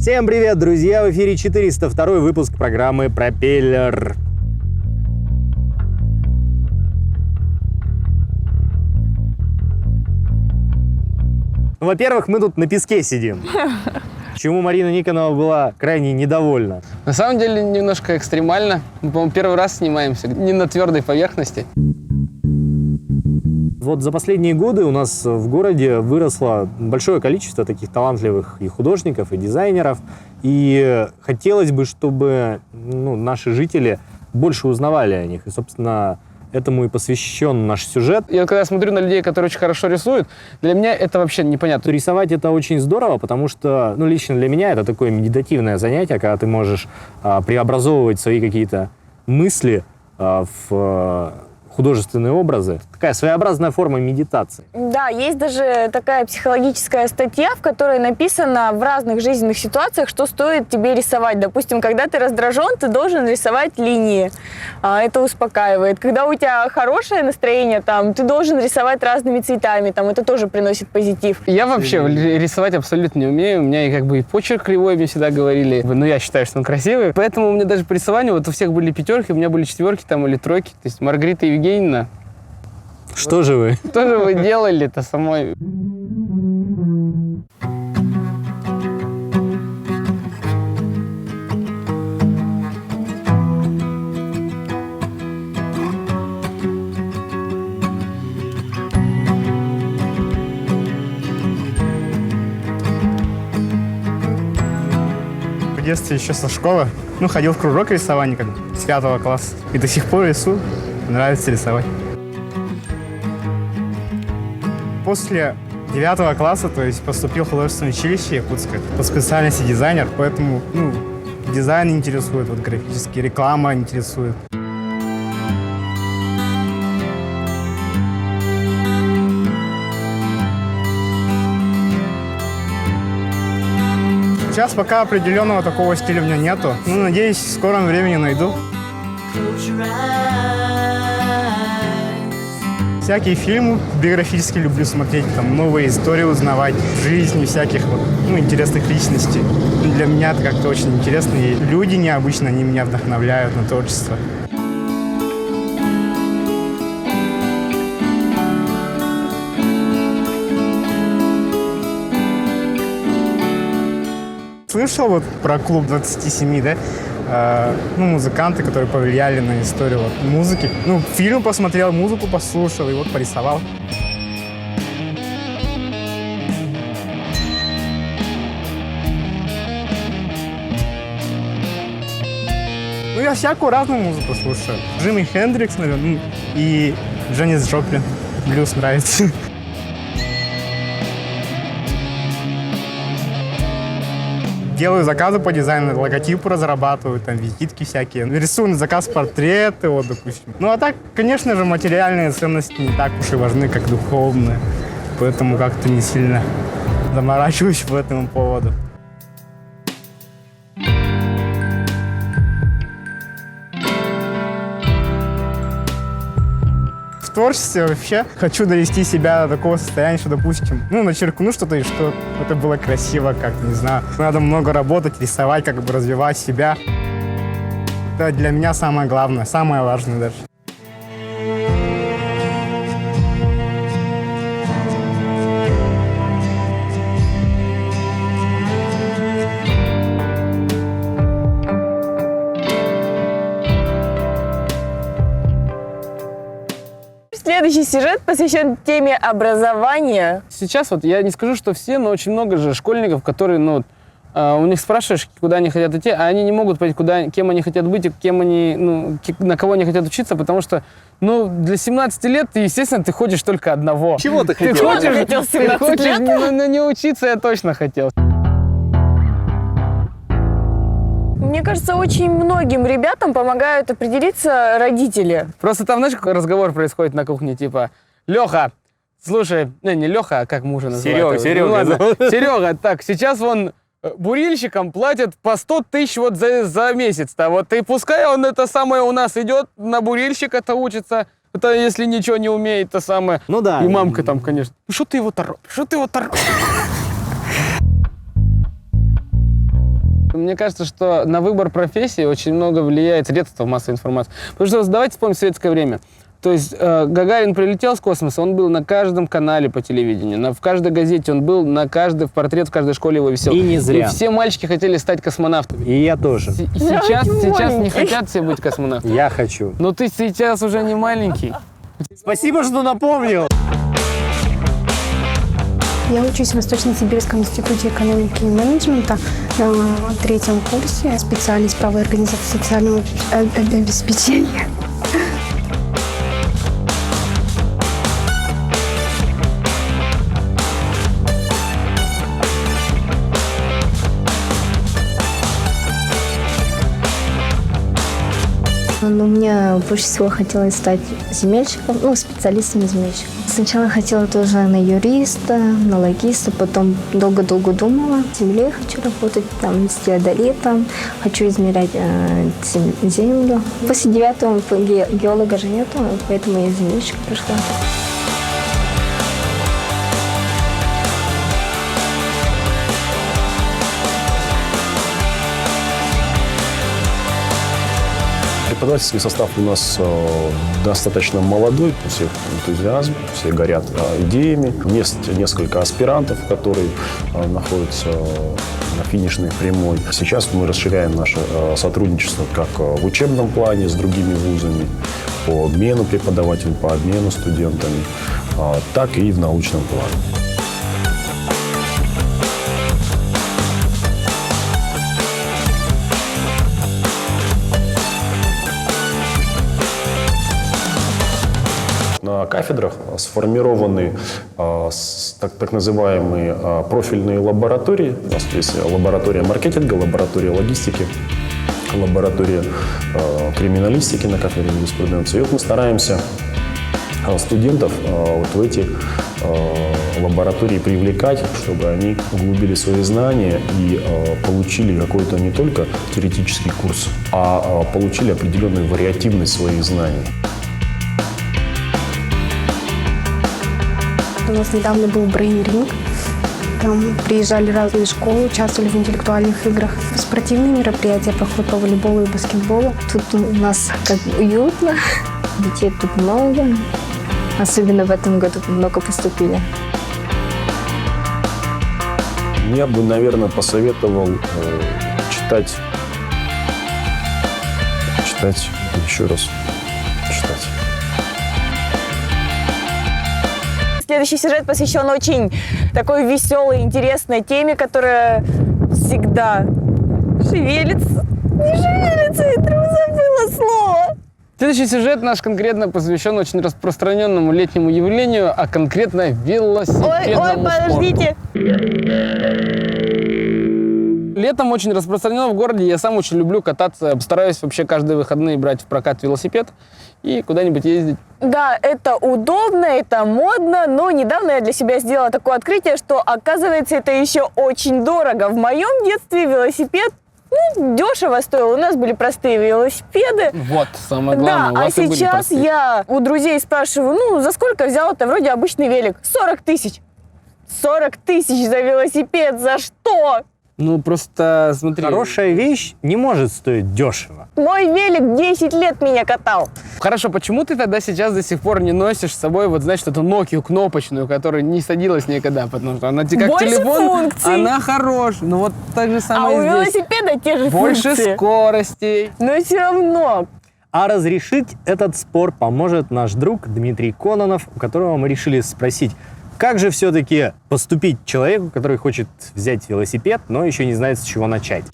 Всем привет, друзья! В эфире 402 выпуск программы «Пропеллер». Во-первых, мы тут на песке сидим, чему Марина Никонова была крайне недовольна. На самом деле немножко экстремально. Мы, по-моему, первый раз снимаемся не на твердой поверхности. Вот за последние годы у нас в городе выросло большое количество таких талантливых и художников, и дизайнеров. И хотелось бы, чтобы наши жители больше узнавали о них. И, собственно, этому и посвящен наш сюжет. Я когда смотрю на людей, которые очень хорошо рисуют, для меня это вообще непонятно. Рисовать это очень здорово, потому что, лично для меня это такое медитативное занятие, когда ты можешь преобразовывать свои какие-то мысли в художественные образы. Такая своеобразная форма медитации. Да, есть даже такая психологическая статья, в которой написано в разных жизненных ситуациях, что стоит тебе рисовать. Допустим, когда ты раздражен, ты должен рисовать линии. Это успокаивает. Когда у тебя хорошее настроение, ты должен рисовать разными цветами. Это тоже приносит позитив. Я вообще рисовать абсолютно не умею. У меня и почерк кривой, мне всегда говорили. Но я считаю, что он красивый. Поэтому у меня даже по рисованию у всех были пятерки, у меня были четверки или тройки. То есть Маргарита Евгеньевна. Что же вы? Что же вы делали-то самой? В детстве еще со школы, ходил в кружок рисования с 5 класса. И до сих пор рисую, нравится рисовать. После 9 класса, то есть поступил в художественное училище Якутское по специальности дизайнер, поэтому дизайн интересует, графический, реклама интересует. Сейчас пока определенного такого стиля у меня нету. Надеюсь, в скором времени найду. Всякие фильмы биографические люблю смотреть, новые истории узнавать, жизни всяких интересных личностей. Для меня это как-то очень интересно, и люди необычные, они меня вдохновляют на творчество. Слышал про клуб 27, да? Музыканты, которые повлияли на историю музыки. Фильм посмотрел, музыку послушал и порисовал. Я всякую разную музыку слушаю. Джимми Хендрикс, наверное, и Дженнис Джоплин. Блюз нравится. Делаю заказы по дизайну, логотипы разрабатываю, визитки всякие. Рисую на заказ портреты, допустим. А так, конечно же, материальные ценности не так уж и важны, как духовные. Поэтому как-то не сильно заморачиваюсь по этому поводу. В творчестве вообще хочу довести себя до такого состояния, что, допустим, начеркну что-то, и что это было красиво, не знаю. Надо много работать, рисовать, развивать себя. Это для меня самое главное, самое важное даже. Следующий сюжет посвящен теме образования. Сейчас я не скажу, что все, но очень много же школьников, которые, у них спрашиваешь, куда они хотят идти, а они не могут понять, кем они хотят быть, и кем они, на кого они хотят учиться, потому что, для 17 лет, естественно, ты хочешь только одного. Чего ты хотел? Ты хочешь не учиться, я точно хотел. Мне кажется, очень многим ребятам помогают определиться родители. Просто там, знаешь, какой разговор происходит на кухне, типа, Леха, слушай, не Леха, а как мужа называют? Серега. Серега, так, сейчас бурильщикам платят по 100 тысяч за месяц-то. И пускай он это самое у нас идет, на бурильщика-то учится. Это если ничего не умеет, то самое. Ну да. И мамка там, конечно. Ну что ты его торопишь? Мне кажется, что на выбор профессии очень много влияет средства массовой информации. Потому что давайте вспомним советское время. То есть Гагарин прилетел с космоса, он был на каждом канале по телевидению, в каждой газете он был, в портрет в каждой школе его висел. И не зря. И все мальчики хотели стать космонавтами. И я тоже. И сейчас не хотят все быть космонавтами. Я хочу. Но ты сейчас уже не маленький. Спасибо, что напомнил. Я учусь в Восточно-Сибирском институте экономики и менеджмента на 3-м курсе. Специальность права и организации социального обеспечения. Но мне больше всего хотелось стать земельщиком, специалистом-земельщиком. Сначала хотела тоже на юриста, на логиста, потом долго-долго думала. В земле хочу работать, с теодолитом, хочу измерять землю. После 9-го геолога же нету, поэтому я земельщик пришла. Преподавательский состав у нас достаточно молодой, у всех энтузиазм, все горят идеями. Есть несколько аспирантов, которые находятся на финишной прямой. Сейчас мы расширяем наше сотрудничество как в учебном плане с другими вузами, по обмену преподавателей, по обмену студентами, так и в научном плане. На кафедрах сформированы так называемые профильные лаборатории. У нас есть лаборатория маркетинга, лаборатория логистики, лаборатория криминалистики на кафедре юриспруденции. И вот мы стараемся студентов вот в эти лаборатории привлекать, чтобы они углубили свои знания и получили какой-то не только теоретический курс, а получили определенную вариативность своих знаний. У нас недавно был брейн-ринг. Там приезжали разные школы, участвовали в интеллектуальных играх. Спортивные мероприятия проходят по волейболу и баскетболу. Тут у нас как уютно, детей тут много. Особенно в этом году много поступили. Я бы, наверное, посоветовал читать еще раз, читать. Следующий сюжет посвящен очень такой веселой, интересной теме, которая всегда шевелится. Не шевелится, и вдруг забыла слово. Следующий сюжет наш конкретно посвящен очень распространенному летнему явлению, а конкретно велосипедному подождите. Летом очень распространено в городе. Я сам очень люблю кататься. Стараюсь вообще каждые выходные брать в прокат велосипед и куда-нибудь ездить. Да, это удобно, это модно, но недавно я для себя сделала такое открытие, что, оказывается, это еще очень дорого. В моем детстве велосипед дешево стоил. У нас были простые велосипеды. Вот, самое главное. Да, а сейчас я у друзей спрашиваю, за сколько взял-то? Вроде обычный велик. 40 тысяч. 40 тысяч за велосипед, за что? Просто смотри. Хорошая вещь не может стоить дешево. Мой велик 10 лет меня катал. Хорошо, почему ты тогда сейчас до сих пор не носишь с собой, эту Nokia кнопочную, которая не садилась никогда, потому что она как Больше телефон, функций. Она хорошая. Так же самое А у здесь. велосипеда те же Больше функции. скоростей. Но все равно. А разрешить этот спор поможет наш друг Дмитрий Кононов, у которого мы решили спросить, как же все-таки поступить человеку, который хочет взять велосипед, но еще не знает, с чего начать?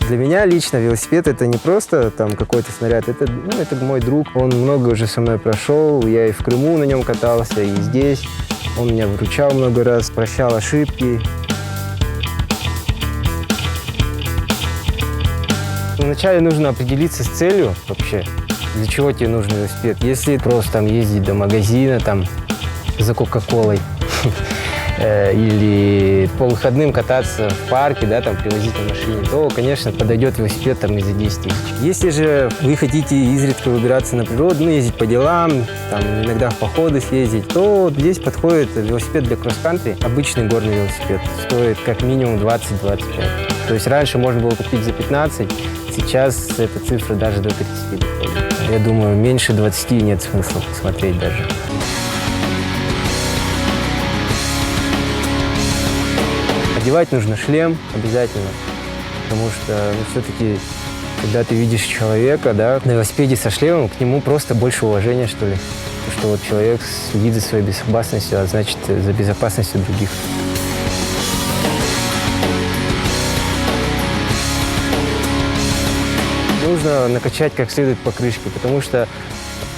Для меня лично велосипед — это не просто какой-то снаряд, это мой друг. Он много уже со мной прошел, я и в Крыму на нем катался, и здесь. Он меня выручал много раз, прощал ошибки. Вначале нужно определиться с целью вообще, для чего тебе нужен велосипед. Если просто ездить до магазина за Кока-Колой или где-нибудь по выходным кататься в парке, да, там, привозить на машине, то, конечно, подойдет велосипед там и за 10 тысяч. Если же вы хотите изредка выбираться на природу, ну, ездить по делам, там, иногда в походы съездить, то здесь подходит велосипед для кросс-кантри, обычный горный велосипед. Стоит как минимум 20-25. То есть раньше можно было купить за 15, сейчас эта цифра даже до 30 доходит. Я думаю, меньше 20 нет смысла смотреть даже. Одевать нужно шлем обязательно, потому что все-таки, когда ты видишь человека, да, на велосипеде со шлемом, к нему просто больше уважения, что ли. Потому что вот человек следит за своей безопасностью, а значит, за безопасностью других. Нужно накачать как следует покрышки, потому что,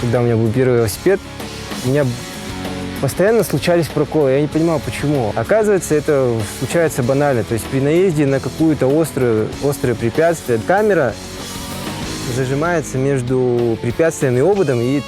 когда у меня был первый велосипед, у меня постоянно случались проколы. Я не понимал, почему. Оказывается, это случается банально. То есть при наезде на какое-то острое препятствие камера зажимается между препятствием и ободом, и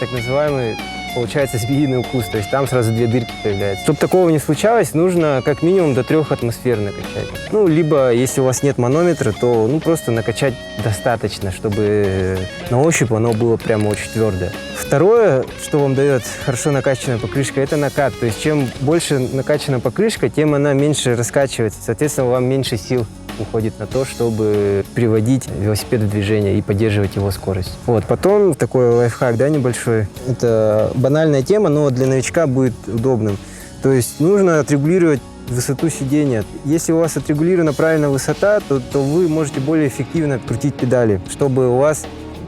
так называемый, получается, змеиный укус. То есть там сразу 2 дырки появляются. Чтобы такого не случалось, нужно как минимум до 3 атмосфер накачать. Ну, либо, если у вас нет манометра, то просто накачать достаточно, чтобы на ощупь оно было прямо очень твердое. Второе, что вам дает хорошо накачанная покрышка, это накат. То есть чем больше накачана покрышка, тем она меньше раскачивается. Соответственно, вам меньше сил уходит на то, чтобы приводить велосипед в движение и поддерживать его скорость. Вот. Потом такой лайфхак, да, небольшой. Это банальная тема, но для новичка будет удобным. То есть нужно отрегулировать высоту сидения. Если у вас отрегулирована правильная высота, то вы можете более эффективно крутить педали, чтобы у вас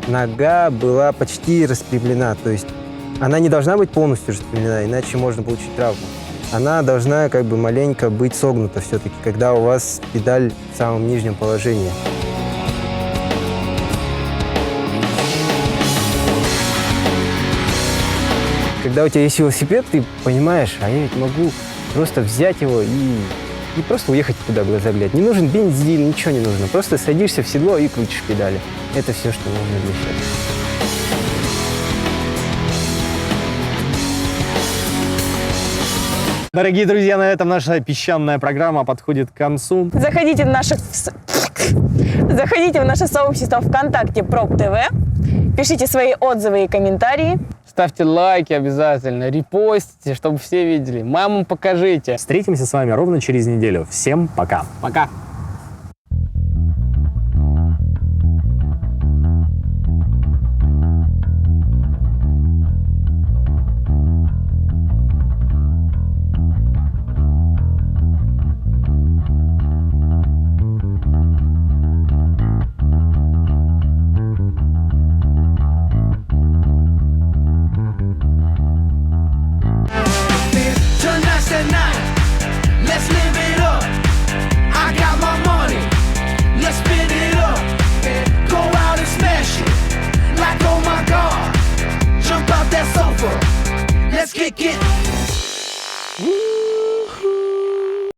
нога была почти распрямлена. То есть она не должна быть полностью распрямлена, иначе можно получить травму. Она должна как бы маленько быть согнута все-таки, когда у вас педаль в самом нижнем положении. Когда у тебя есть велосипед, ты понимаешь, а я ведь могу просто взять его и просто уехать туда глаза глядь. Не нужен бензин, ничего не нужно. Просто садишься в седло и крутишь педали. Это все, что нужно для счастья. Дорогие друзья, на этом наша песчаная программа подходит к концу. Заходите в наше сообщество ВКонтакте Проб ТВ, пишите свои отзывы и комментарии. Ставьте лайки обязательно, репостите, чтобы все видели. Мамам покажите. Встретимся с вами ровно через неделю. Всем пока. Пока. Let's kick it.